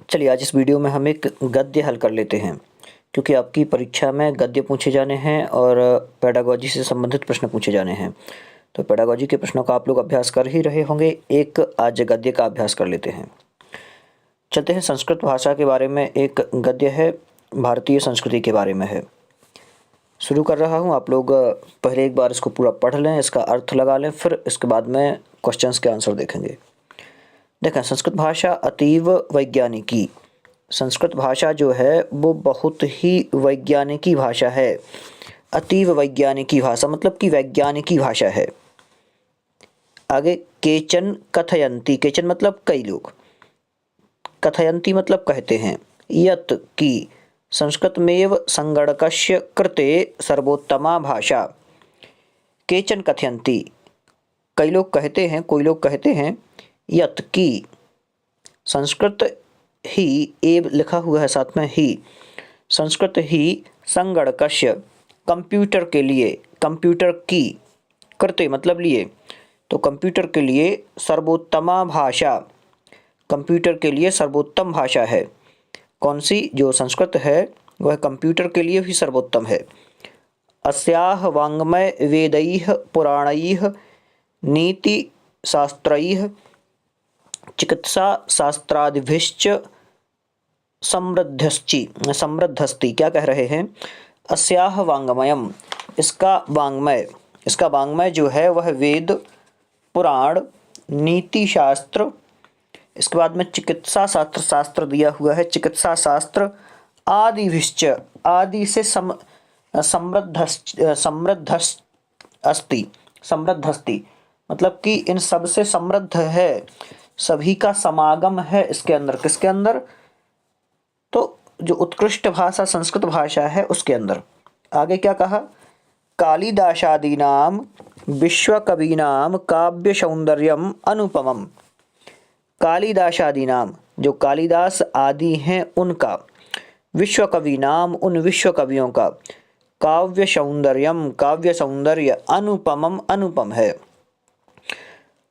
चलिए आज इस वीडियो में हम एक गद्य हल कर लेते हैं, क्योंकि आपकी परीक्षा में गद्य पूछे जाने हैं और पेडागोजी से संबंधित प्रश्न पूछे जाने हैं। तो पेडागोजी के प्रश्नों का आप लोग अभ्यास कर ही रहे होंगे, एक आज गद्य का अभ्यास कर लेते हैं। चलते हैं, संस्कृत भाषा के बारे में एक गद्य है, भारतीय संस्कृति के बारे में है। शुरू कर रहा हूँ, आप लोग पहले एक बार इसको पूरा पढ़ लें, इसका अर्थ लगा लें, फिर इसके बाद में क्वेश्चंस के आंसर देखेंगे। देखें, संस्कृत भाषा अतीव वैज्ञानिकी, संस्कृत भाषा जो है वो बहुत ही वैज्ञानिकी भाषा है। अतीव वैज्ञानिकी भाषा मतलब कि वैज्ञानिकी भाषा है। आगे, केचन कथयंती, केचन मतलब कई लोग, कथयंती मतलब कहते हैं, यत् की संस्कृतमेव संगणकस्य कृते सर्वोत्तमा भाषा। केचन कथयंती, कई लोग कहते हैं, कोई लोग कहते हैं, यत् की संस्कृत ही, एव लिखा हुआ है साथ में ही, संस्कृत ही संगणकस्य कंप्यूटर के लिए, कंप्यूटर की, कृते मतलब लिए, तो कंप्यूटर के लिए सर्वोत्तमा भाषा, कंप्यूटर के लिए सर्वोत्तम भाषा है। कौन सी? जो संस्कृत है वह कंप्यूटर के लिए भी सर्वोत्तम है। अस्याह वाङ्मय वेदैः पुराणैः नीतिशास्त्रैः चिकित्सा शास्त्रादिभिश्च समृद्धस्ति। क्या कह रहे हैं? अस्याह वाङ्मयम, इसका वाङ्मय, इसका वाङ्मय जो है वह वेद, पुराण, नीति शास्त्र, इसके बाद में चिकित्सा शास्त्र, शास्त्र दिया हुआ है, चिकित्सा शास्त्र आदिभिश्च, आदि से समृद्धस्ति मतलब कि इन सब से समृद्ध है, सभी का समागम है इसके अंदर। किसके अंदर? तो जो उत्कृष्ट भाषा संस्कृत भाषा है उसके अंदर। आगे क्या कहा? कालिदासादीनां विश्वकवीनां काव्य सौंदर्यम अनुपमम। कालिदासादीनां, जो कालिदास आदि हैं उनका, विश्वकवीनां, उन विश्व कवियों का, काव्य सौंदर्यम, काव्य सौंदर्य, अनुपमम, अनुपम है।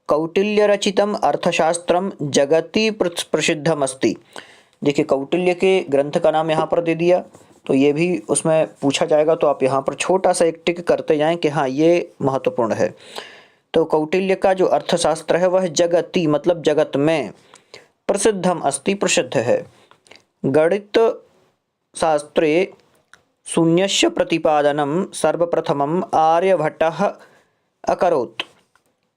कौटिल्य रचितम अर्थशास्त्रम जगति प्रसिद्धमस्ति। देखिए, कौटिल्य के ग्रंथ का नाम यहाँ पर दे दिया, तो ये भी उसमें पूछा जाएगा, तो आप यहाँ पर छोटा सा एक टिक करते जाएं कि हाँ ये महत्वपूर्ण है। तो कौटिल्य का जो अर्थशास्त्र है वह जगति मतलब जगत में, प्रसिद्धम अस्ति प्रसिद्ध है। गणित शास्त्रे शून्यस्य प्रतिपादनम सर्वप्रथमम आर्यभट्टः अकरोत्।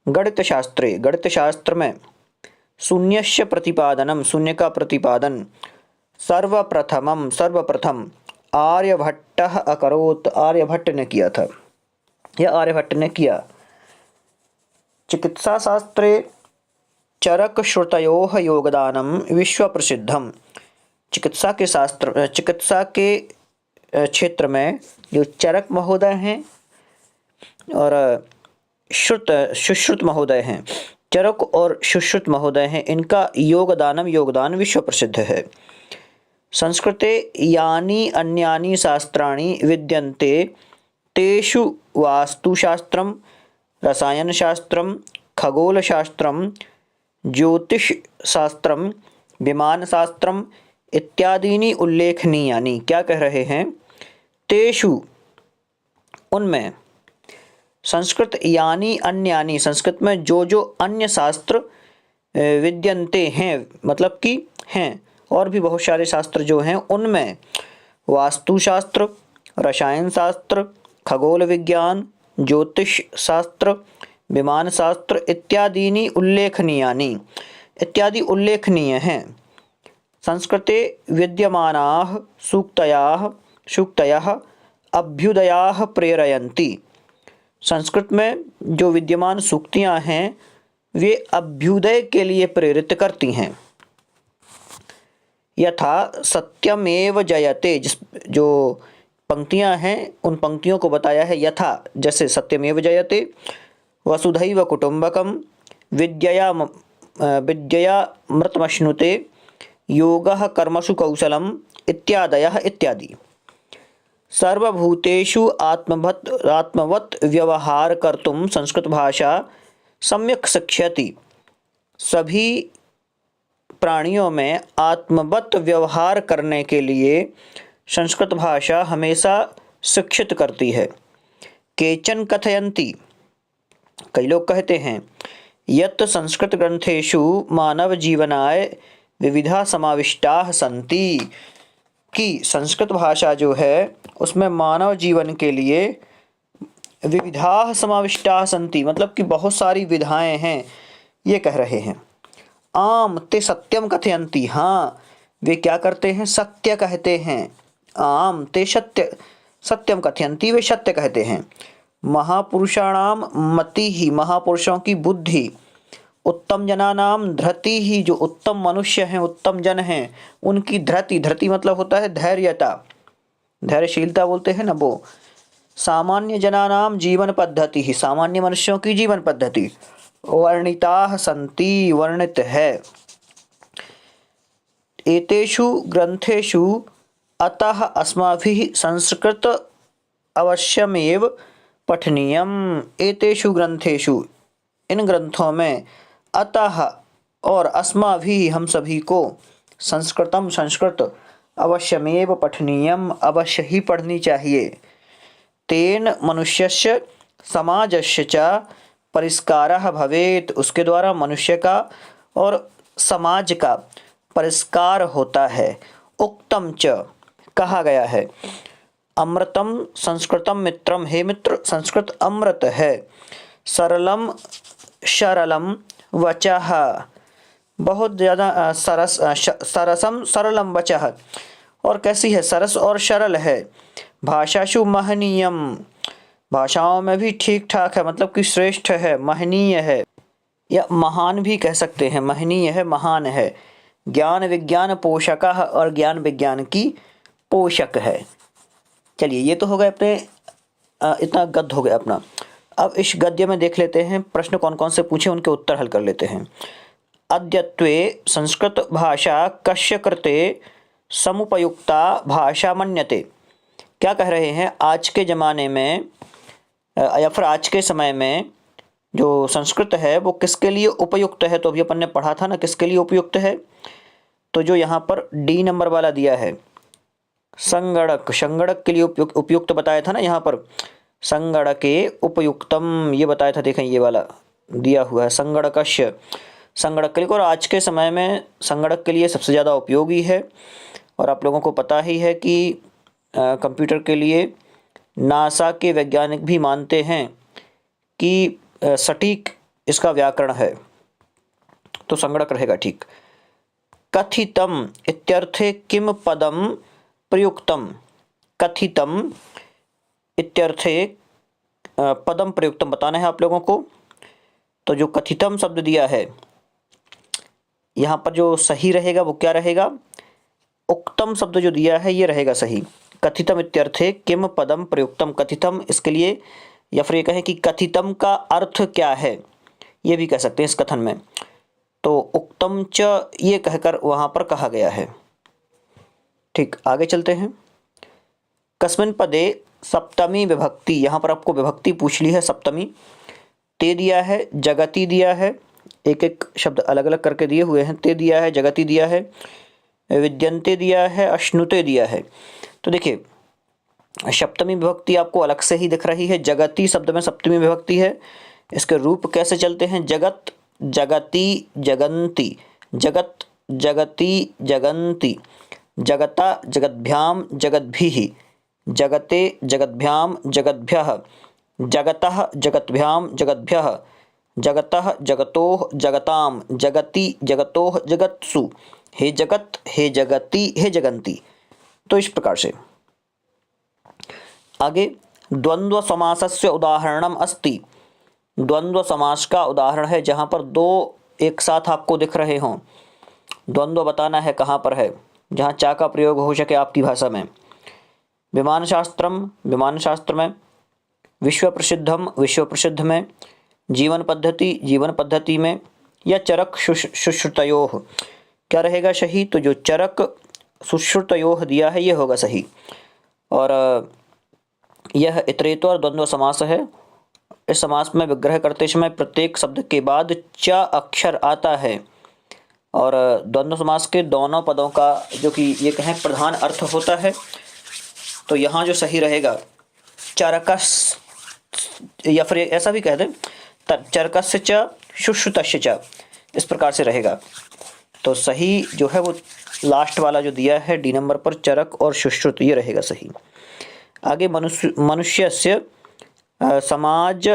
गणित शास्त्रे, गणित शास्त्र में शून्यस्य प्रतिपादनम, शून्य का प्रतिपादन, सर्वप्रथमम, सर्वप्रथम, आर्यभट्टः अकरोत्, आर्यभट्ट ने किया था, यह आर्यभट्ट ने किया। चिकित्सा शास्त्रे चरकश्रुतयोः योगदानम विश्व प्रसिद्धम। चिकित्सा के शास्त्र, चिकित्सा के क्षेत्र में जो चरक महोदय हैं और सुश्रुत महोदय हैं, चरक और सुश्रुत महोदय हैं, इनका योगदानम, योगदान विश्व प्रसिद्ध है। संस्कृते यानि अन्यानि शास्त्राणि विद्यन्ते तेषु वास्तुशास्त्रम, रसायनशास्त्रम, खगोलशास्त्रम, ज्योतिषशास्त्रम, विमानशास्त्रम इत्यादीनि उल्लेखनीयानि। क्या कह रहे हैं? तेषु, उनमें, संस्कृत यानी अन्यानि, संस्कृत में जो जो अन्य शास्त्र विद्यन्ते हैं मतलब कि हैं, और भी बहुत सारे शास्त्र जो हैं उनमें वास्तुशास्त्र, रसायन शास्त्र, खगोल विज्ञान, ज्योतिष शास्त्र, विमान शास्त्र इत्यादीनि उल्लेखनीयानि, इत्यादि उल्लेखनीय हैं। संस्कृते विद्यमानाः सूक्तयः अभ्युदयाः प्रेरयन्ति। संस्कृत में जो विद्यमान सूक्तियाँ हैं वे अभ्युदय के लिए प्रेरित करती हैं। यथा सत्यमेव जयते, जिस जो पंक्तियाँ हैं उन पंक्तियों को बताया है, यथा जैसे सत्यमेव जयते, वसुधैव कुटुम्बकम, विद्यया मृतमश्नुते, योगः कर्मसु कौशलम इत्यादयः इत्यादि। सर्वभूतेषु आत्मवत् व्यवहार कर्तुं संस्कृत भाषा सम्यक शिक्षयति। सभी प्राणियों में आत्मवत व्यवहार करने के लिए संस्कृत भाषा हमेशा शिक्षित करती है। केचन कथयन्ति, कई लोग कहते हैं, यत् संस्कृत ग्रंथेषु मानव जीवनाय विविधा समाविष्टाः सन्ति, कि संस्कृत भाषा जो है उसमें मानव जीवन के लिए विविधाः समाविष्टाः सन्ति, मतलब कि बहुत सारी विधाएं हैं, ये कह रहे हैं। आम ते सत्यम कथयन्ति, हाँ वे क्या करते हैं, सत्य कहते हैं। आम ते सत्यम कथयन्ति, वे सत्य कहते हैं। महापुरुषाणाम मति ही, महापुरुषों की बुद्धि। उत्तम जनानाम धृति ही, जो उत्तम मनुष्य हैं, उत्तम जन हैं, उनकी धृति, धृति मतलब होता है धैर्यता, धैर्यशीलता बोलते हैं ना वो। सामान्य जनानाम जीवन पद्धति ही, सामान्य मनुष्यों की जीवन पद्धति। वर्णिताः सन्ति, वर्णित है। एतेषु ग्रंथेषु अतः अस्माभिः संस्कृत अवश्यमेव पठनीयम। एतेषु ग्रंथेषु, इन ग्रंथों में, अतः और अस्माभिः हम सभी को, संस्कृतम संस्कृत, अवश्यमेव पठनीयम अवश्य ही पढ़नी चाहिए। तेन मनुष्यस्य समाजस्य च परिष्कारः भवेत्, उसके द्वारा मनुष्य का और समाज का परिष्कार होता है। उक्तम च, कहा गया है। अमृतम संस्कृतम मित्रम, हे मित्र संस्कृत अमृत है। सरलम सरलम वचः, बहुत ज़्यादा सरसम सरलम वचः, और कैसी है, सरस और सरल है। भाषासु महनीयम, भाषाओं में भी ठीक ठाक है, मतलब कि श्रेष्ठ है, महनीय है, या महान भी कह सकते हैं, महनीय है, महान है। ज्ञान विज्ञान पोषकः, और ज्ञान विज्ञान की पोषक है। चलिए ये तो हो गए अपने, इतना गद्य हो गया अपना। अब इस गद्य में देख लेते हैं प्रश्न कौन कौन से पूछे, उनके उत्तर हल कर लेते हैं। अद्यत्वे संस्कृत भाषा कस्य कृते समुपयुक्ता भाषा मन्यते, क्या कह रहे हैं, आज के ज़माने में या फिर आज के समय में जो संस्कृत है वो किसके लिए उपयुक्त है। तो अभी अपन ने पढ़ा था ना किसके लिए उपयुक्त है। तो जो यहाँ पर डी नंबर वाला दिया है, संगणक, संगणक के लिए उपयुक्त बताया था ना, यहाँ पर संगणके उपयुक्तम ये बताया था। देखें ये वाला दिया हुआ है संगणकस्य, संगणक के लिए, और आज के समय में संगणक के लिए सबसे ज़्यादा उपयोगी है। और आप लोगों को पता ही है कि कंप्यूटर के लिए नासा के वैज्ञानिक भी मानते हैं कि सटीक इसका व्याकरण है, तो संगणक रहेगा ठीक। कथितम इत्यर्थे किम पदम प्रयुक्तम, कथितम इत्यर्थे पदम प्रयुक्तम बताना है आप लोगों को। तो जो कथितम शब्द दिया है यहाँ पर जो सही रहेगा वो क्या रहेगा, उक्तम शब्द जो दिया है ये रहेगा सही। कथितम इत्यर्थे किम पदम प्रयुक्तम, कथितम इसके लिए, या फिर ये कहें कि कथितम का अर्थ क्या है, ये भी कह सकते हैं इस कथन में। तो उक्तम च ये कहकर वहाँ पर कहा गया है। ठीक, आगे चलते हैं। कस्मिन् पदे सप्तमी विभक्ति, यहाँ पर आपको विभक्ति पूछ ली है सप्तमी। ते दिया है, जगति दिया है, एक एक शब्द अलग अलग करके दिए हुए हैं। ते दिया है, जगति दिया है, विद्यन्ते दिया है, अश्नुते दिया है। तो देखिए सप्तमी विभक्ति आपको अलग से ही दिख रही है। जगति शब्द में सप्तमी विभक्ति है। इसके रूप कैसे चलते हैं, जगत, जगति, जगन्ति, जगत, जगति, जगन्ति, जगता, जगद्भ्याम, जगद्भिः, जगते, जगद्भ्याम, जगद्भ्यः, जगतः, जगद्भ्याम, जगद्भ्यः, जगतः, जगतोः, जगताम, जगति, जगतोः, जगत्सु, हे जगत, हे जगति, हे जगन्ति। तो इस प्रकार से आगे द्वंद्व समासस्य उदाहरणम अस्ति। द्वंद्व समास का उदाहरण है जहाँ पर दो एक साथ आपको दिख रहे हों। द्वंद्व बताना है कहाँ पर है, जहाँ चा का प्रयोग हो सके आपकी भाषा में। विमान शास्त्रम, विमान शास्त्र में। विश्व प्रसिद्धम, विश्व प्रसिद्ध में। जीवन पद्धति, जीवन पद्धति में। या चरक सुश्रुतयोः, क्या रहेगा सही, तो जो चरक सुश्रुतयोः दिया है ये होगा सही। और यह इतरेतर द्वंद्व समास है। इस समास में विग्रह करते समय प्रत्येक शब्द के बाद च अक्षर आता है। और द्वंद्व समास के दोनों पदों का जो कि ये कहें प्रधान अर्थ होता है, तो यहाँ जो सही रहेगा चरकस, या फिर ऐसा भी कह दें चरकस्य च शुश्रुतस्य च, इस प्रकार से रहेगा। तो सही जो है वो लास्ट वाला जो दिया है डी नंबर पर, चरक और शुश्रुत, ये रहेगा सही। आगे मनुष्यस्य समाज,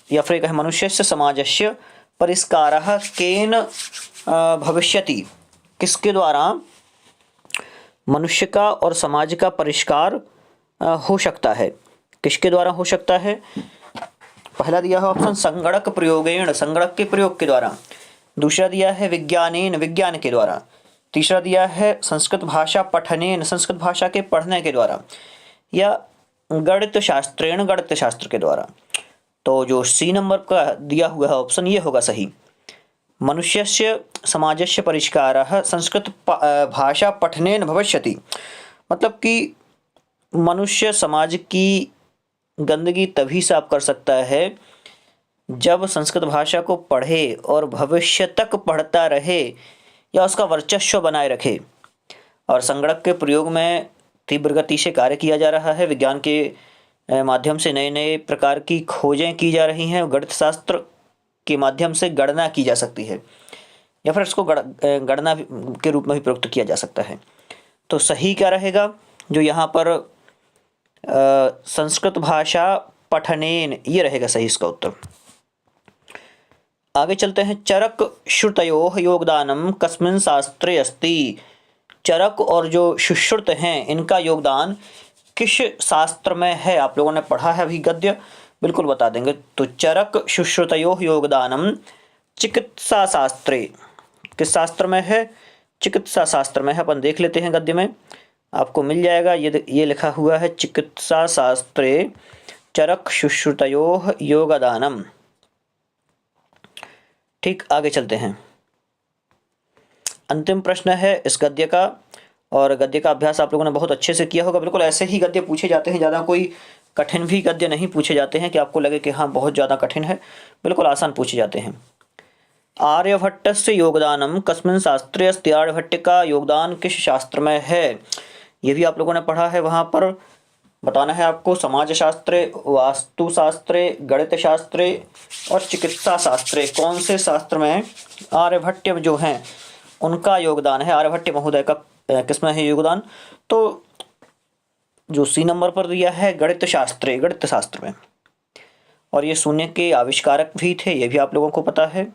या फिर कहें मनुष्यस्य समाजस्य परिष्कारः केन भविष्यति, किसके द्वारा मनुष्य का और समाज का परिष्कार हो सकता है, किसके द्वारा हो सकता है। पहला दिया है ऑप्शन संगणक प्रयोगेण, संगणक के प्रयोग के द्वारा। दूसरा दिया है विज्ञानेन, विज्ञान के द्वारा। तीसरा दिया है संस्कृत भाषा पठनेन, संस्कृत भाषा के पढ़ने के द्वारा। या गणित शास्त्रेण, गणित शास्त्र के द्वारा। तो जो सी नंबर का दिया हुआ है ऑप्शन ये होगा सही। मनुष्यस्य समाजस्य परिष्कारः संस्कृत भाषा पठनेन भविष्यति, मतलब कि मनुष्य समाज की गंदगी तभी साफ कर सकता है जब संस्कृत भाषा को पढ़े और भविष्य तक पढ़ता रहे या उसका वर्चस्व बनाए रखे। और संगणक के प्रयोग में तीव्र गति से कार्य किया जा रहा है, विज्ञान के माध्यम से नए नए प्रकार की खोजें की जा रही हैं, गणित शास्त्र के माध्यम से गणना की जा सकती है, या फिर इसको गणना के रूप में भी प्रयुक्त किया जा सकता है। तो सही क्या रहेगा, जो यहाँ पर संस्कृत भाषा पठनेन, ये रहेगा सही इसका उत्तर। आगे चलते हैं, चरक श्रुतयोः योगदानम कस्मिन् शास्त्रे अस्ति। चरक और जो सुश्रुत हैं इनका योगदान किस शास्त्र में है। आप लोगों ने पढ़ा है अभी गद्य, बिल्कुल बता देंगे। तो चरक सुश्रुतयोः योगदानम चिकित्सा शास्त्रे, किस शास्त्र में है, चिकित्सा शास्त्र में है। अपन देख लेते हैं गद्य में, आपको मिल जाएगा, ये लिखा हुआ है चिकित्सा शास्त्रे चरक सुश्रुतयोः योगदानम। ठीक, आगे चलते हैं। अंतिम प्रश्न है इस गद्य का, और गद्य का अभ्यास आप लोगों ने बहुत अच्छे से किया होगा। बिल्कुल ऐसे ही गद्य पूछे जाते हैं, ज़्यादा कोई कठिन भी गद्य नहीं पूछे जाते हैं कि आपको लगे कि हाँ बहुत ज़्यादा कठिन है, बिल्कुल आसान पूछे जाते हैं। आर्यभट्टस्य योगदानम कस्मिन् शास्त्रे अस्ति, आर्यभट्ट का योगदान किस शास्त्र में है, ये भी आप लोगों ने पढ़ा है। वहाँ पर बताना है आपको समाज शास्त्रे, वास्तु शास्त्रे, गणित शास्त्रे और चिकित्सा शास्त्रे, कौन से शास्त्र में आर्यभट्ट जो हैं उनका योगदान है, आर्यभट्ट महोदय का किसमें है योगदान। तो जो सी नंबर पर दिया है गणित शास्त्रे, गणित शास्त्र में। और ये शून्य के आविष्कारक भी थे, ये भी आप लोगों को पता है।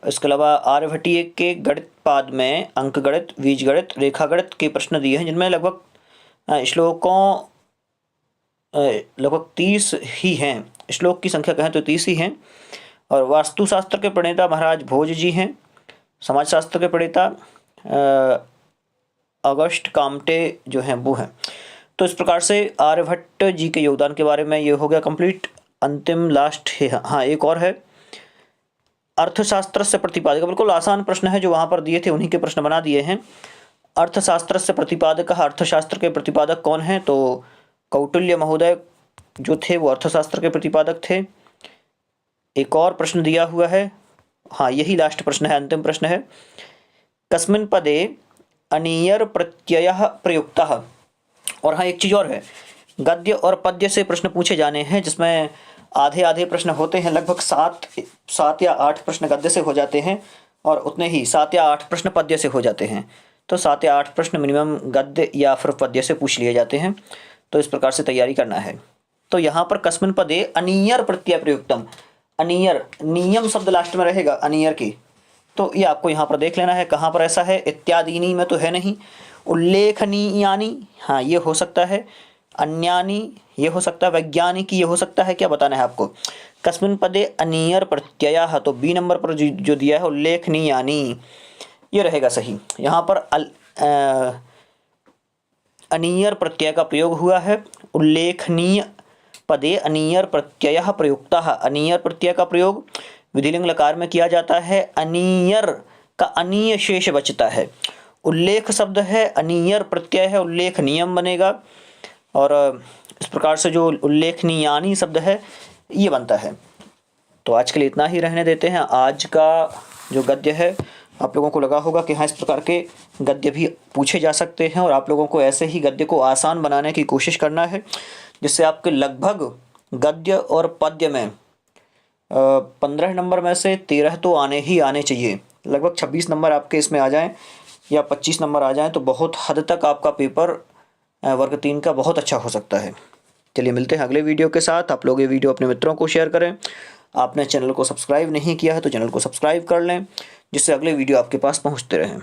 इसके अलावा आर्यभट्टीय के गणित पाद में अंक गणित, बीजगणित, रेखा गणित के प्रश्न दिए हैं, जिनमें लगभग श्लोकों लगभग 30 ही हैं, श्लोक की संख्या कहें तो 30 ही हैं। और वास्तुशास्त्र के प्रणेता महाराज भोज जी हैं। समाजशास्त्र के प्रणेता अगस्ट कामटे जो हैं वो हैं। तो इस प्रकार से आर्यभट्ट जी के योगदान के बारे में ये हो गया कंप्लीट। अंतिम लास्ट है, हाँ एक और है, अर्थशास्त्र से प्रतिपादक, बिल्कुल आसान प्रश्न है, जो वहाँ पर दिए थे उन्हीं के प्रश्न बना दिए हैं। अर्थशास्त्र से प्रतिपादक, अर्थशास्त्र के प्रतिपादक कौन हैं, तो कौटिल्य महोदय जो थे वो अर्थशास्त्र के प्रतिपादक थे। एक और प्रश्न दिया हुआ है, हाँ यही लास्ट प्रश्न है, अंतिम प्रश्न है, कस्मिन् पदे अनीयर प्रत्ययः प्रयुक्तः। और हाँ एक चीज़ और है, गद्य और पद्य से प्रश्न पूछे जाने हैं, जिसमें आधे आधे प्रश्न होते हैं, लगभग 7 या 8 प्रश्न गद्य से हो जाते हैं और उतने ही 7 या 8 प्रश्न पद्य से हो जाते हैं। तो 7 या 8 प्रश्न मिनिमम गद्य या फिर पद्य से पूछ लिए जाते हैं, तो इस प्रकार से तैयारी करना है। तो यहाँ पर कस्मिन् पदे अनीयर प्रत्यय प्रयुक्तम, अनीयर, नियम शब्द लास्ट में रहेगा अनीयर की, तो ये आपको यहाँ पर देख लेना है कहाँ पर ऐसा है। इत्यादीनी में तो है नहीं, उल्लेखनीयानी हाँ ये हो सकता है, अन्यानी ये हो सकता है, वैज्ञानिक ये हो सकता है। क्या बताना है आपको, कस्मिन् पदे अनीयर प्रत्ययः, तो बी नंबर पर जो दिया है उल्लेखनीयानी, ये रहेगा सही। यहाँ पर अनीयर प्रत्यय का प्रयोग हुआ है, उल्लेखनीय पदे अनीयर प्रत्ययः प्रयुक्तः। अनीयर प्रत्यय का प्रयोग विधिलिंग लकार में किया जाता है, अनीयर का अनीय शेष बचता है। उल्लेख शब्द है, अनीयर प्रत्यय है, उल्लेख नियम बनेगा। और इस प्रकार से जो उल्लेखनीयानी शब्द है ये बनता है। तो आज के लिए इतना ही रहने देते हैं। आज का जो गद्य है आप लोगों को लगा होगा कि हाँ, इस प्रकार के गद्य भी पूछे जा सकते हैं और आप लोगों को ऐसे ही गद्य को आसान बनाने की कोशिश करना है, जिससे आपके लगभग गद्य और पद्य में 15 नंबर में से 13 तो आने ही आने चाहिए। लगभग 26 नंबर आपके इसमें आ जाएं या 25 नंबर आ जाएं तो बहुत हद तक आपका पेपर वर्ग 3 का बहुत अच्छा हो सकता है। चलिए मिलते हैं अगले वीडियो के साथ। आप लोग ये वीडियो अपने मित्रों को शेयर करें। आपने चैनल को सब्सक्राइब नहीं किया है तो चैनल को सब्सक्राइब कर लें, जिससे अगले वीडियो आपके पास पहुंचते रहें।